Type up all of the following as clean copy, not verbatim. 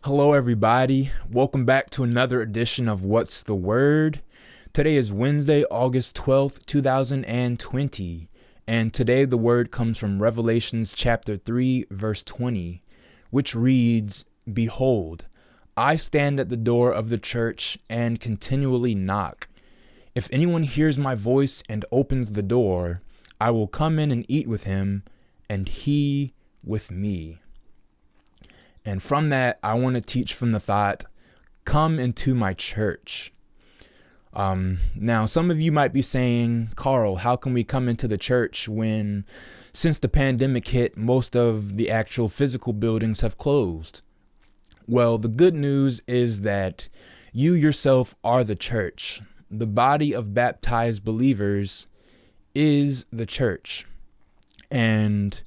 Hello, everybody. Welcome back to another edition of What's the Word? Today is Wednesday, August 12th, 2020. And today the word comes from Revelations chapter 3, verse 20, which reads, "Behold, I stand at the door of the church and continually knock. If anyone hears my voice and opens the door, I will come in and eat with him, and he with me." And from that, I want to teach from the thought, come into my church. Now, some of you might be saying, Carl, how can we come into the church when, since the pandemic hit, most of the actual physical buildings have closed? Well, the good news is that you yourself are the church. The body of baptized believers is the church. And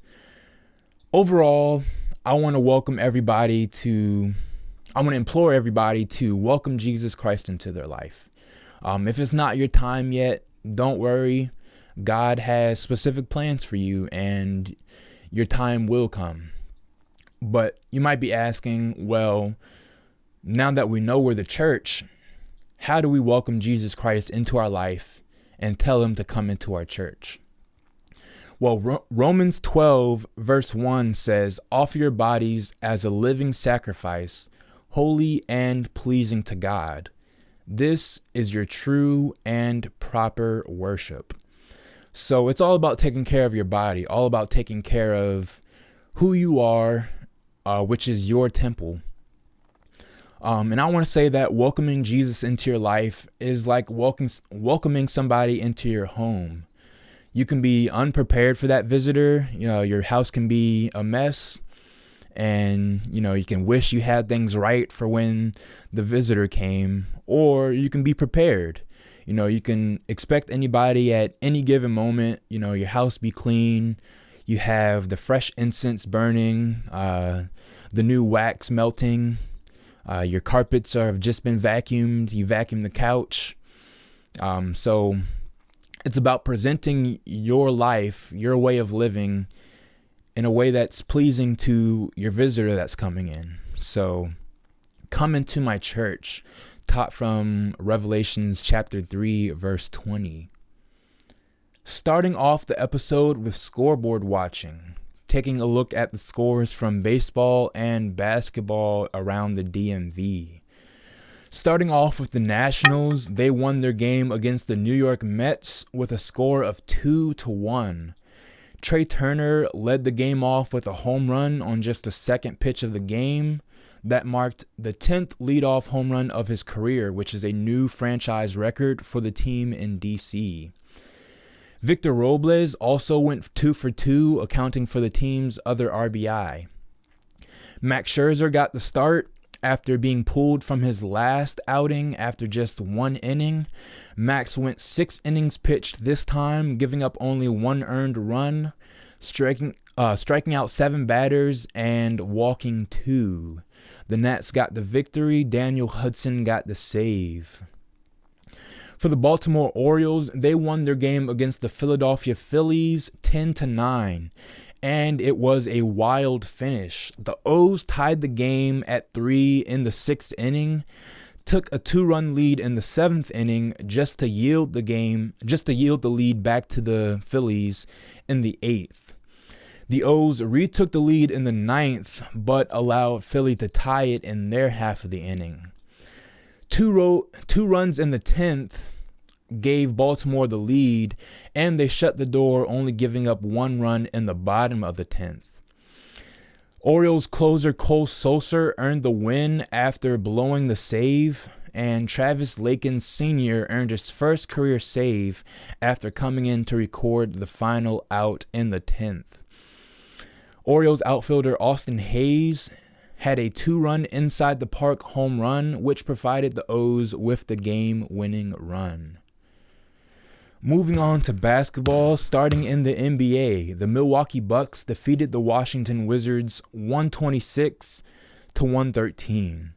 overall, I want to implore everybody to welcome Jesus Christ into their life. If it's not your time yet, don't worry. God has specific plans for you and your time will come. But you might be asking, well, now that we know we're the church, how do we welcome Jesus Christ into our life and tell him to come into our church? Well, Romans 12 verse 1 says, "Offer your bodies as a living sacrifice, holy and pleasing to God. This is your true and proper worship." So it's all about taking care of your body, all about taking care of who you are, which is your temple. And I want to say that welcoming Jesus into your life is like welcoming somebody into your home. You can be unprepared for that visitor. Your house can be a mess, and you can wish you had things right for when the visitor came, or you can be prepared. You can expect anybody at any given moment. Your house be clean. You have the fresh incense burning, the new wax melting. Your carpets have just been vacuumed. You vacuum the couch. So it's about presenting your life, your way of living, in a way that's pleasing to your visitor that's coming in. So come into my church, taught from Revelations chapter 3, verse 20. Starting off the episode with scoreboard watching, taking a look at the scores from baseball and basketball around the DMV. Starting off with the Nationals, they won their game against the New York Mets with a score of 2-1. Trey Turner led the game off with a home run on just the second pitch of the game. That marked the 10th leadoff home run of his career, which is a new franchise record for the team in D.C. Victor Robles also went 2 for 2, accounting for the team's other RBI. Max Scherzer got the start. After being pulled from his last outing after just one inning, Max went 6 innings pitched this time, giving up only 1 earned run, striking out 7 batters and walking 2. The Nats got the victory. Daniel Hudson got the save. For the Baltimore Orioles, they won their game against the Philadelphia Phillies 10-9. And it was a wild finish. The O's tied the game at 3 in the 6th inning, took a 2-run lead in the 7th inning just to yield the lead back to the Phillies in the 8th. The O's retook the lead in the 9th, but allowed Philly to tie it in their half of the inning. Two runs in the 10th gave Baltimore the lead, and they shut the door, only giving up 1 run in the bottom of the 10th. Orioles closer Cole Sulser earned the win after blowing the save, and Travis Lakin Sr. earned his first career save after coming in to record the final out in the 10th. Orioles outfielder Austin Hayes had a 2-run inside the park home run, which provided the O's with the game-winning run. Moving on to basketball, starting in the NBA, the Milwaukee Bucks defeated the Washington Wizards 126-113.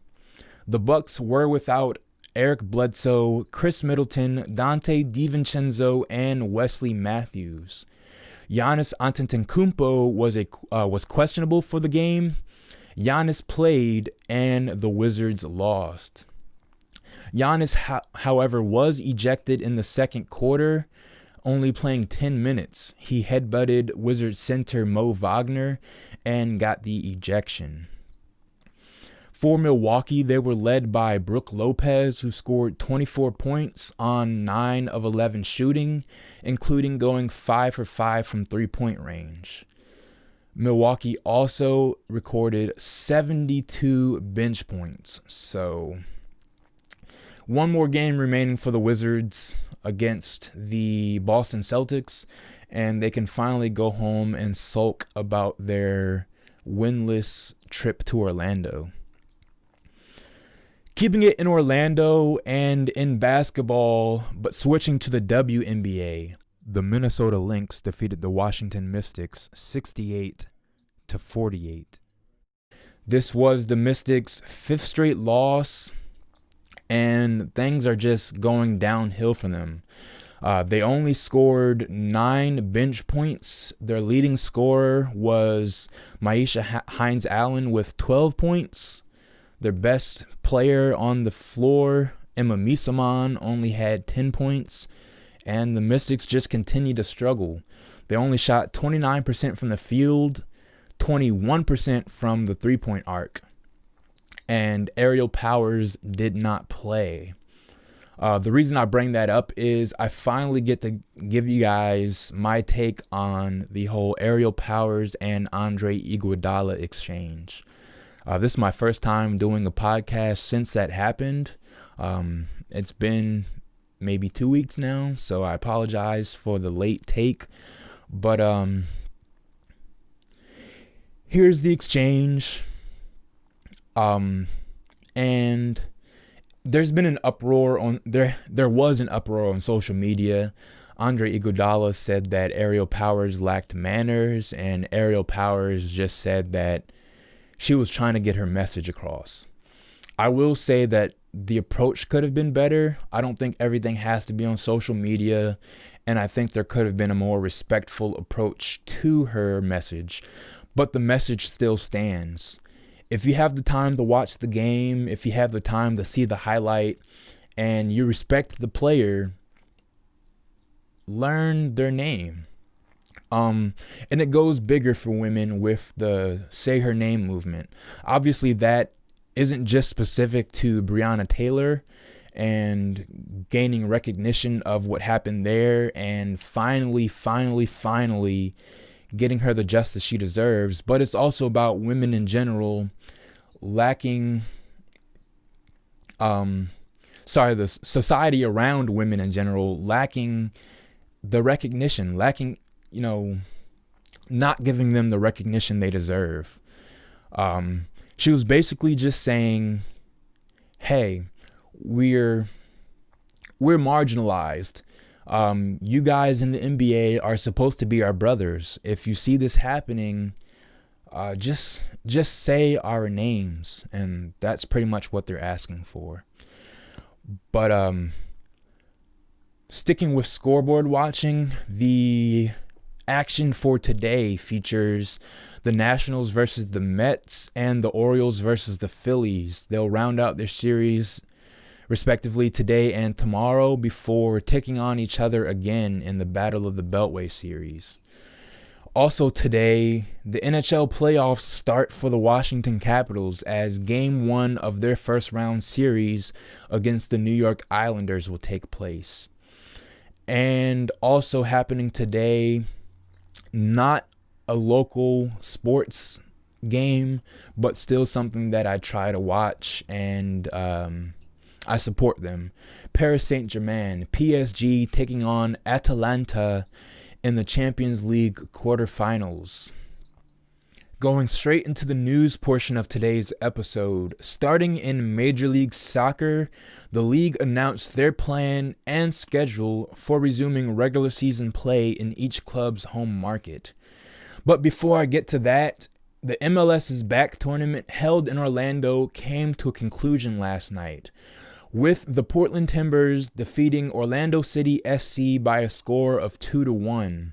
The Bucks were without Eric Bledsoe, Chris Middleton, Dante DiVincenzo, and Wesley Matthews. Giannis Antetokounmpo was questionable for the game. Giannis played and the Wizards lost. Giannis, however, was ejected in the second quarter, only playing 10 minutes. He headbutted Wizards center Mo Wagner and got the ejection. For Milwaukee, they were led by Brook Lopez, who scored 24 points on 9 of 11 shooting, including going 5 for 5 from three-point range. Milwaukee also recorded 72 bench points. So, one more game remaining for the Wizards against the Boston Celtics, and they can finally go home and sulk about their winless trip to Orlando. Keeping it in Orlando and in basketball, but switching to the WNBA, the Minnesota Lynx defeated the Washington Mystics 68-48. This was the Mystics' 5th straight loss, and things are just going downhill for them. They only scored 9 bench points. Their leading scorer was Maisha Hines-Allen with 12 points. Their best player on the floor, Emma Misaman, only had 10 points. And the Mystics just continued to struggle. They only shot 29% from the field, 21% from the three-point arc. And Aerial Powers did not play. The reason I bring that up is I finally get to give you guys my take on the whole Aerial Powers and Andre Iguodala exchange. This is my first time doing a podcast since that happened. It's been maybe 2 weeks now, so I apologize for the late take. But here's the exchange. And there's been an uproar on there was an uproar on social media. Andre Iguodala said that Aerial Powers lacked manners, and Aerial Powers just said that she was trying to get her message across. I will say that the approach could have been better. I don't think everything has to be on social media, and I think there could have been a more respectful approach to her message, but the message still stands. If you have the time to watch the game, if you have the time to see the highlight, and you respect the player, learn their name. And it goes bigger for women with the Say Her Name movement. Obviously, that isn't just specific to Breonna Taylor and gaining recognition of what happened there and finally getting her the justice she deserves, but it's also about women in general lacking, the society around women in general lacking the recognition, not giving them the recognition they deserve. She was basically just saying, hey, we're marginalized. You guys in the NBA are supposed to be our brothers. If you see this happening, just say our names. And that's pretty much what they're asking for. But sticking with scoreboard watching, the action for today features the Nationals versus the Mets and the Orioles versus the Phillies. They'll round out their series respectively today and tomorrow before taking on each other again in the Battle of the Beltway series. Also today, the NHL playoffs start for the Washington Capitals as Game 1 of their first round series against the New York Islanders will take place. And also happening today, not a local sports game, but still something that I try to watch, and I support them. Paris Saint-Germain, PSG taking on Atalanta in the Champions League quarterfinals. Going straight into the news portion of today's episode, starting in Major League Soccer, the league announced their plan and schedule for resuming regular season play in each club's home market. But before I get to that, the MLS's Back tournament held in Orlando came to a conclusion last night, with the Portland Timbers defeating Orlando City SC by a score of 2-1.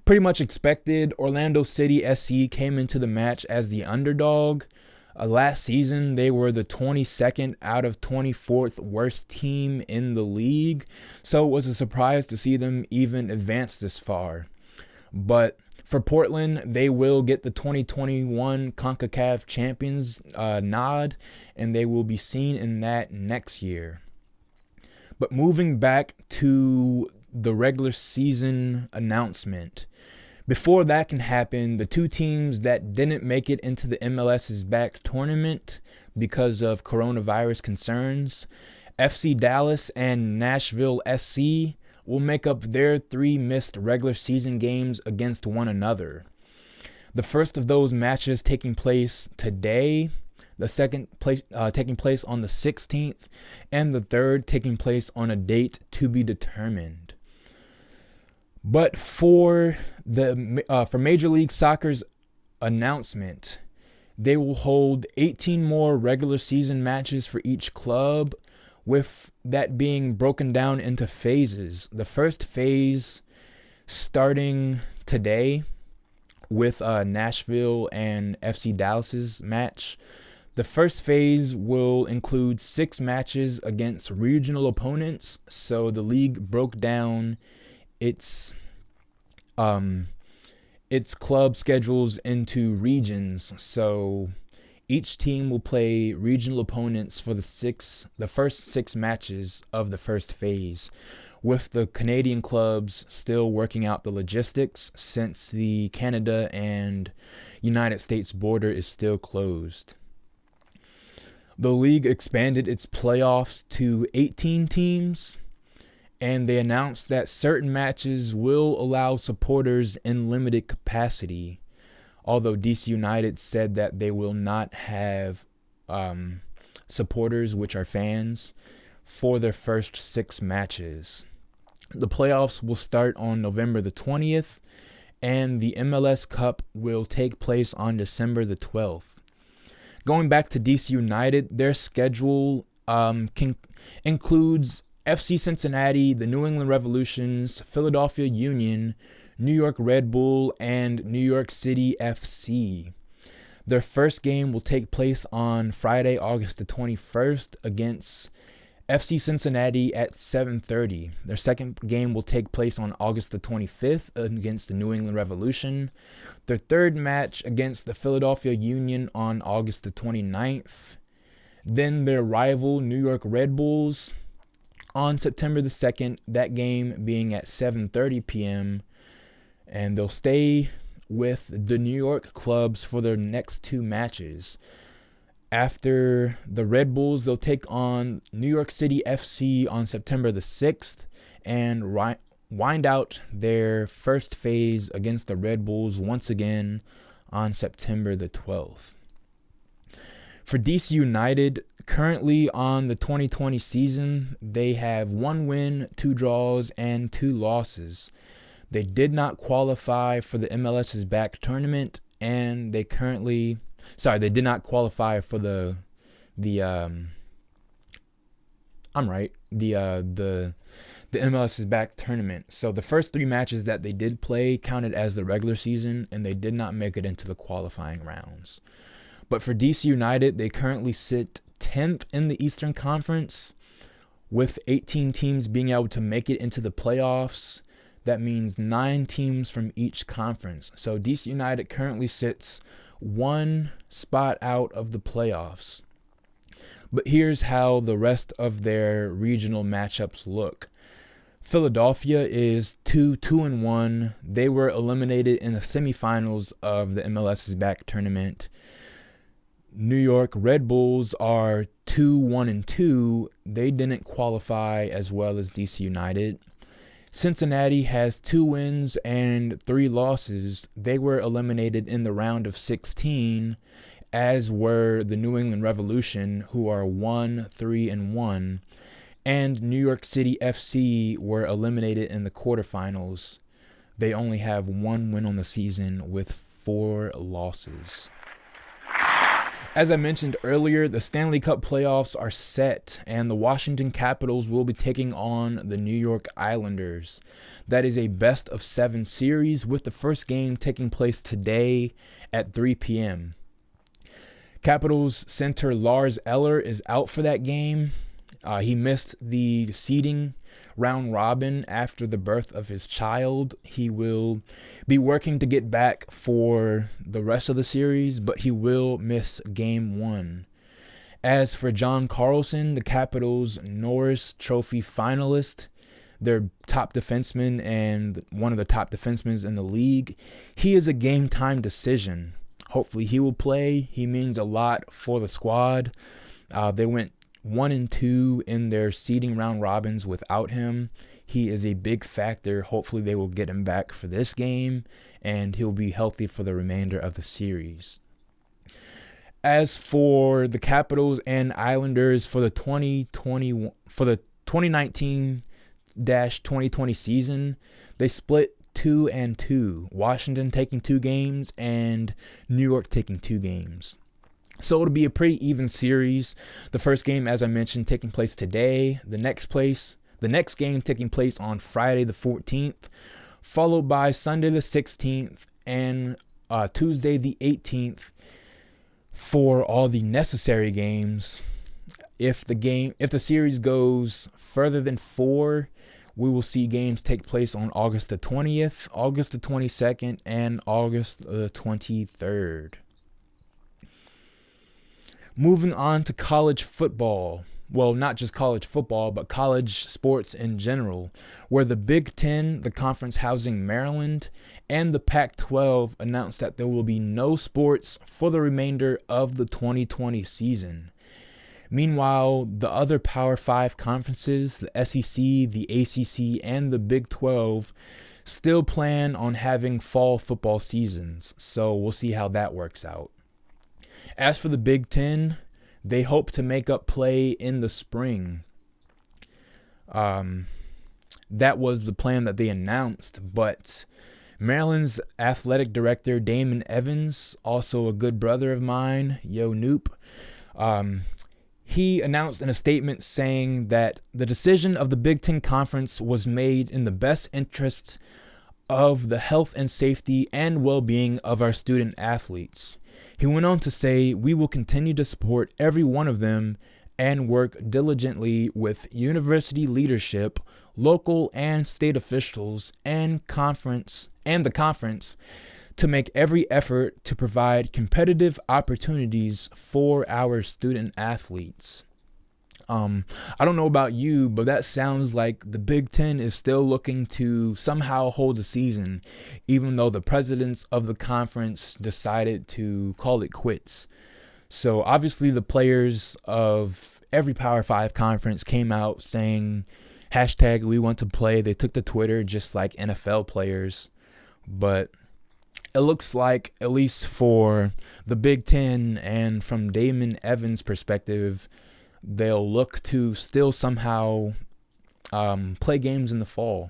Pretty much expected. Orlando City SC came into the match as the underdog. Last season, they were the 22nd out of 24th worst team in the league, so it was a surprise to see them even advance this far. But for Portland, they will get the 2021 CONCACAF Champions nod, and they will be seen in that next year. But moving back to the regular season announcement, before that can happen, the two teams that didn't make it into the MLS's back tournament because of coronavirus concerns, FC Dallas and Nashville SC, will make up their 3 missed regular season games against one another. The first of those matches taking place today, the second taking place on the 16th, and the third taking place on a date to be determined. But for Major League Soccer's announcement, they will hold 18 more regular season matches for each club, with that being broken down into phases. The first phase starting today with Nashville and FC Dallas's match. The first phase will include 6 matches against regional opponents. So the league broke down its club schedules into regions. So each team will play regional opponents for the first 6 matches of the first phase, with the Canadian clubs still working out the logistics since the Canada and United States border is still closed. The league expanded its playoffs to 18 teams, and they announced that certain matches will allow supporters in limited capacity, although DC United said that they will not have supporters, which are fans, for their first 6 matches. The playoffs will start on November the 20th, and the MLS Cup will take place on December the 12th. Going back to DC United, their schedule includes FC Cincinnati, the New England Revolutions, Philadelphia Union, New York Red Bull, and New York City FC. Their first game will take place on Friday, August the 21st against FC Cincinnati at 7:30. Their second game will take place on August the 25th against the New England Revolution. Their third match against the Philadelphia Union on August the 29th. Then their rival New York Red Bulls on September the 2nd, that game being at 7:30 p.m. And they'll stay with the New York clubs for their next 2 matches. After the Red Bulls, they'll take on New York City FC on September the 6th and wind out their first phase against the Red Bulls once again on September the 12th. For DC United, currently on the 2020 season, they have 1 win, 2 draws, and 2 losses. They did not qualify for the MLS's back tournament, and they did not qualify for the MLS's back tournament. So the first 3 matches that they did play counted as the regular season, and they did not make it into the qualifying rounds. But for DC United, they currently sit 10th in the Eastern Conference, with 18 teams being able to make it into the playoffs. That means 9 teams from each conference. So DC United currently sits 1 spot out of the playoffs. But here's how the rest of their regional matchups look. Philadelphia is 2-1. They were eliminated in the semifinals of the MLS's back tournament. New York Red Bulls are 2-1-2. They didn't qualify as well as DC United. Cincinnati has 2 wins and 3 losses. They were eliminated in the round of 16, as were the New England Revolution, who are 1-3-1. And New York City FC were eliminated in the quarterfinals. They only have 1 win on the season with 4 losses. As I mentioned earlier, the Stanley Cup playoffs are set, and the Washington Capitals will be taking on the New York Islanders. That is a best of 7 series, with the first game taking place today at 3 p.m. Capitals center Lars Eller is out for that game. He missed the seeding round robin after the birth of his child. He will be working to get back for the rest of the series, but he will miss game 1. As for John Carlson, the Capitals' Norris Trophy finalist, their top defenseman and one of the top defensemen in the league, he is a game-time decision. Hopefully he will play. He means a lot for the squad. They went 1-2 in their seeding round robins without him. He is a big factor. Hopefully they will get him back for this game, and he'll be healthy for the remainder of the series. As for the Capitals and Islanders for the 2019-2020 season, they split 2-2. Washington taking 2 games and New York taking 2 games. So it'll be a pretty even series. The first game, as I mentioned, taking place today. The next game taking place on Friday the 14th, followed by Sunday the 16th and Tuesday the 18th for all the necessary games. If the series goes further than 4, we will see games take place on August the 20th, August the 22nd, and August the 23rd. Moving on to college football. Well, not just college football, but college sports in general, where the Big Ten, the conference housing Maryland, and the Pac-12 announced that there will be no sports for the remainder of the 2020 season. Meanwhile, the other Power 5 conferences, the SEC, the ACC, and the Big 12, still plan on having fall football seasons, so we'll see how that works out. As for the Big Ten, they hope to make up play in the spring. That was the plan that they announced, but Maryland's athletic director, Damon Evans, also a good brother of mine, Yo Noop, he announced in a statement saying that the decision of the Big Ten Conference was made in the best interests of the health and safety and well-being of our student athletes. He went on to say, "We will continue to support every one of them and work diligently with university leadership, local and state officials, and the conference to make every effort to provide competitive opportunities for our student athletes." I don't know about you, but that sounds like the Big Ten is still looking to somehow hold a season, even though the presidents of the conference decided to call it quits. So obviously the players of every Power 5 conference came out saying, #we want to play. They took to Twitter just like NFL players. But it looks like, at least for the Big Ten and from Damon Evans' perspective, they'll look to still somehow play games in the fall.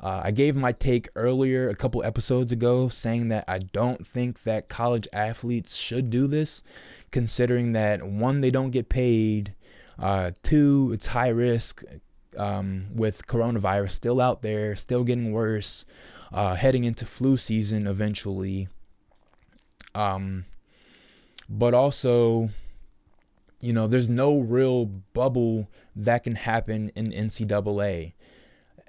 I gave my take earlier, a couple episodes ago, saying that I don't think that college athletes should do this, considering that 1, they don't get paid, 2, it's high risk with coronavirus still out there, still getting worse, heading into flu season eventually. But also, there's no real bubble that can happen in NCAA.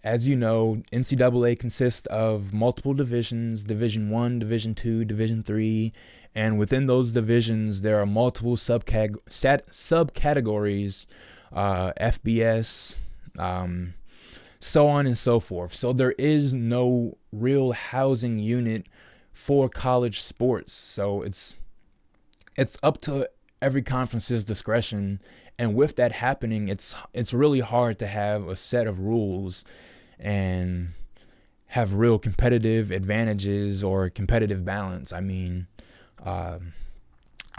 As you know, NCAA consists of multiple divisions, Division 1, Division 2, Division 3, and within those divisions, there are multiple subcategories, FBS, so on and so forth. So there is no real housing unit for college sports. So it's up to every conference's discretion, and with that happening, it's really hard to have a set of rules and have real competitive advantages or competitive balance. I mean, I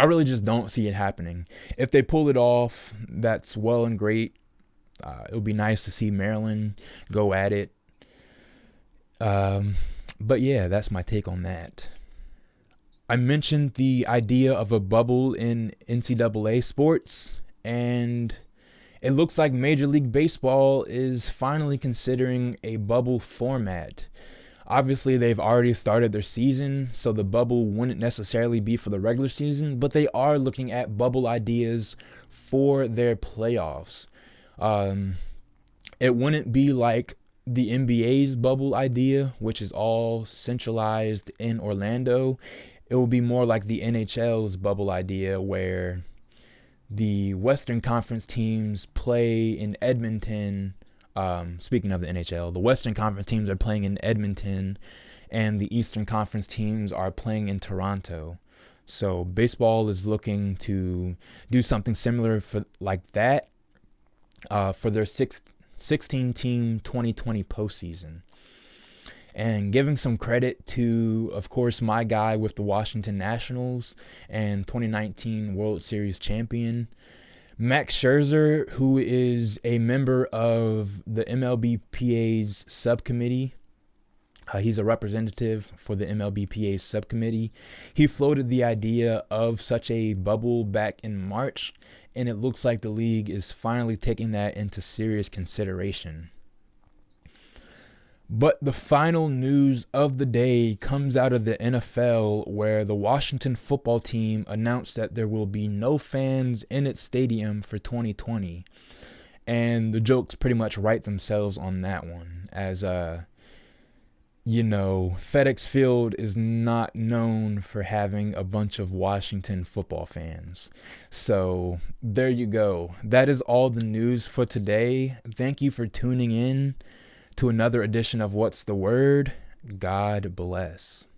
really just don't see it happening. If they pull it off, that's well and great. It would be nice to see Maryland go at it. But yeah, that's my take on that. I mentioned the idea of a bubble in NCAA sports, and it looks like Major League Baseball is finally considering a bubble format. Obviously, they've already started their season, so the bubble wouldn't necessarily be for the regular season, but they are looking at bubble ideas for their playoffs. It wouldn't be like the NBA's bubble idea, which is all centralized in Orlando. It will be more like the NHL's bubble idea, where the Western Conference teams play in Edmonton. Speaking of the NHL, the Western Conference teams are playing in Edmonton, and the Eastern Conference teams are playing in Toronto. So baseball is looking to do something similar for like that for their 16-team 2020 postseason. And giving some credit to, of course, my guy with the Washington Nationals and 2019 World Series champion, Max Scherzer, who is a member of the MLBPA's subcommittee. He's a representative for the MLBPA's subcommittee. He floated the idea of such a bubble back in March, and it looks like the league is finally taking that into serious consideration. But the final news of the day comes out of the NFL, where the Washington football team announced that there will be no fans in its stadium for 2020. And the jokes pretty much write themselves on that one, as FedEx Field is not known for having a bunch of Washington football fans. So there you go. That is all the news for today. Thank you for tuning in to another edition of What's the Word. God bless.